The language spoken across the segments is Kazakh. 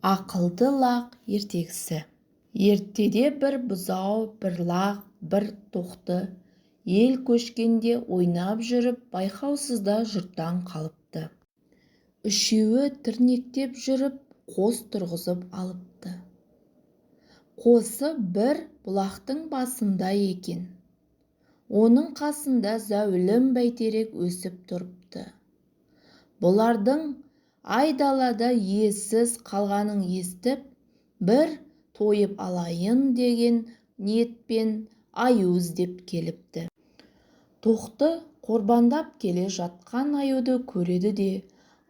Ақылды лақ ертегісі. Ертеде бір бұзау, бір лақ, бір тоқты ел көшкенде ойнап жүріп байқаусызда жұрттан қалыпты. Үшеуі тірнектеп жүріп қос тұрғызып алыпты. Қосы бір бұлақтың басында екен. Оның қасында зәулім бәйтерек өсіп тұрыпты. Бұлардың айдалада ессіз қалғанын естіп, бір тойып алайын деген ниетпен аю іздеп келіпті. Тоқты қорбандап келе жатқан аюды көреді де,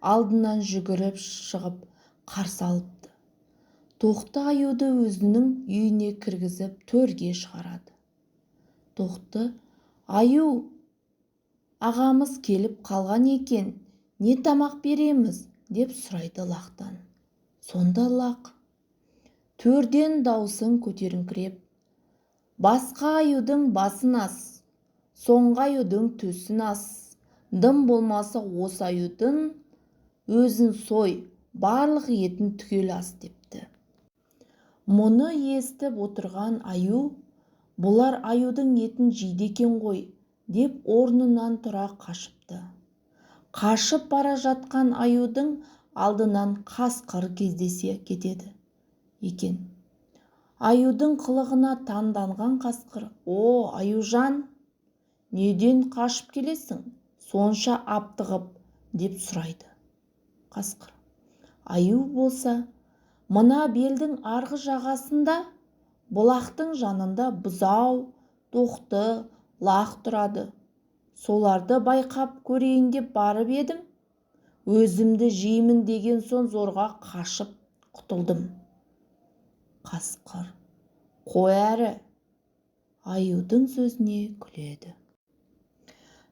алдынан жүгіріп шығып қарсы алыпты. Тоқты аюды өзінің үйіне кіргізіп төрге шығарады. Тоқты: «Аю, ағамыз келіп қалған екен, не тамақ береміз?» деп сұрайды лақтан. Сонда лақ төрден даусын көтеріңкіреп: «Басқа аюдың басын ас, соңғы аюдың төсін ас, дым болмаса осы аюдың өзін сой, барлық етін түгел ас» депті. Мұны естіп отырған аю: «Бұлар аюдың етін жейді екен ғой» деп орнынан тұра қашыпты. Қашып бара жатқан аюдың алдынан қасқыр кездесе кетеді екен. Аюдың қылығына таңданған қасқыр: «О, аюжан, неден қашып келесің, сонша аптығып?» деп сұрайды. Қасқыр: «Аю болса, мына белдің арғы жағасында, бұлақтың жанында бұзау, тоқты, лақ тұрады. Соларды байқап көрейін деп барып едім. Өзімді жеймін деген соң зорға қашып құтылдым». Қасқыр: «Қой әрі», аюдың сөзіне күледі.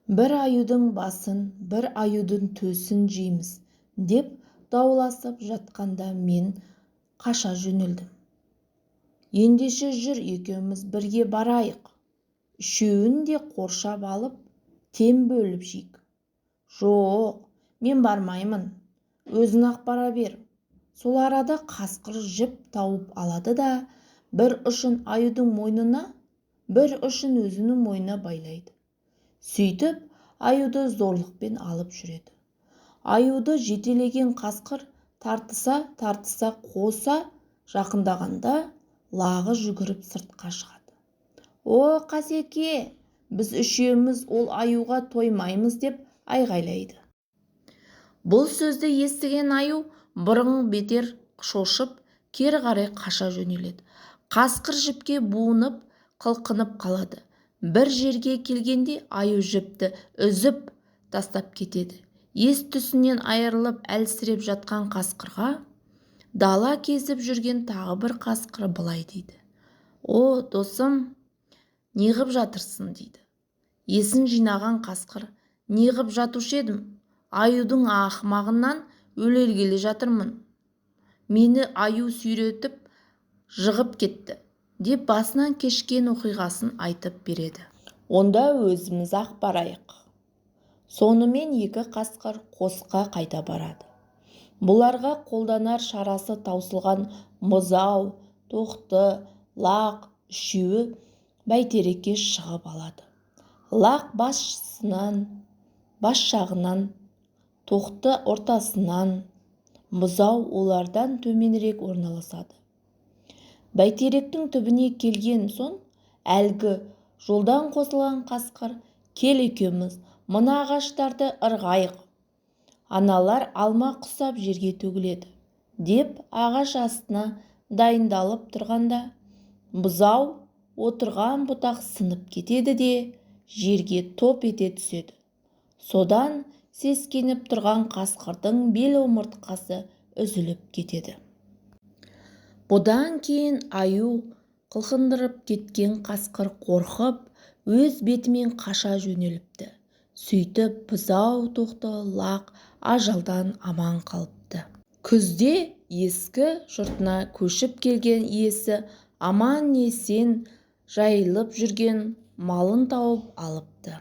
«Бір аюдың басын, бір аюдың төсін жейміз» деп дауласып жатқанда мен қаша жөнелдім. «Ендеше жүр, екеуміз бірге барайық. Үшеуін де қоршап алып, тем бөліп жейік». «Жоқ, мен бармаймын, өзің-ақ бара бер». Сол арада қасқыр жіп тауып алады да, бір ұшын аюдың мойнына, бір ұшын өзінің мойнына байлайды. Сөйтіп, аюды зорлықпен алып жүреді. Аюды жетелеген қасқыр тартыса қоса жақындағанда, лағы жүгіріп сыртқа шығады. «О, Қасеке, біз үшеуміз ол аюға тоймаймыз» деп айғайлайды. Бұл сөзді естіген аю бұрын бетер шошып, кері қарай қаша жөнеледі. Қасқыр жіпке буынып, қылқынып қалады. Бір жерге келгенде аю жіпті үзіп тастап кетеді. Ес-түсінен айырылып әлсіреп жатқан қасқырға дала кезіп жүрген тағы бір қасқыр былай дейді: «О, досым, неғып жатырсың?» дейді. Есін жинаған қасқыр: «Неғып жатушы едім? Аюдың ақымағынан өлелгелі жатырмын. Мені аю сүйретіп жығып кетті» деп басынан кешкен оқиғасын айтып береді. Онда өзіміз-ақ барайық. Сонымен екі қасқыр қосқа қайта барады. Бұларға қолданар шарасы таусылған бұзау, тоқты, лақ үшеуі бәйтерекке шығып алады. Лақ бас жағынан, тоқты ортасынан, бұзау олардан төменірек орналасады. Бәйтеректің түбіне келген соң, әлгі жолдан қосылған қасқыр: «Кел, екеуміз мына ағаштарды ырғайық, аналар алма құсап жерге төгіледі» деп ағаш астына дайындалып тұрғанда, бұзау отырған бұтақ сынып кетеді де жерге топ ете түседі. Содан сескеніп тұрған қасқырдың бел омыртқасы үзіліп кетеді. Бұдан кейін аю қылқындырып кеткен қасқыр қорқып, өз бетімен қаша жөнеліпті. Сөйтіп, бұзау, тоқты, лақ ажалдан аман қалыпты. Күзде ескі жұртына көшіп келген иесі аман-есен жайылып жүрген малын тауып алыпты.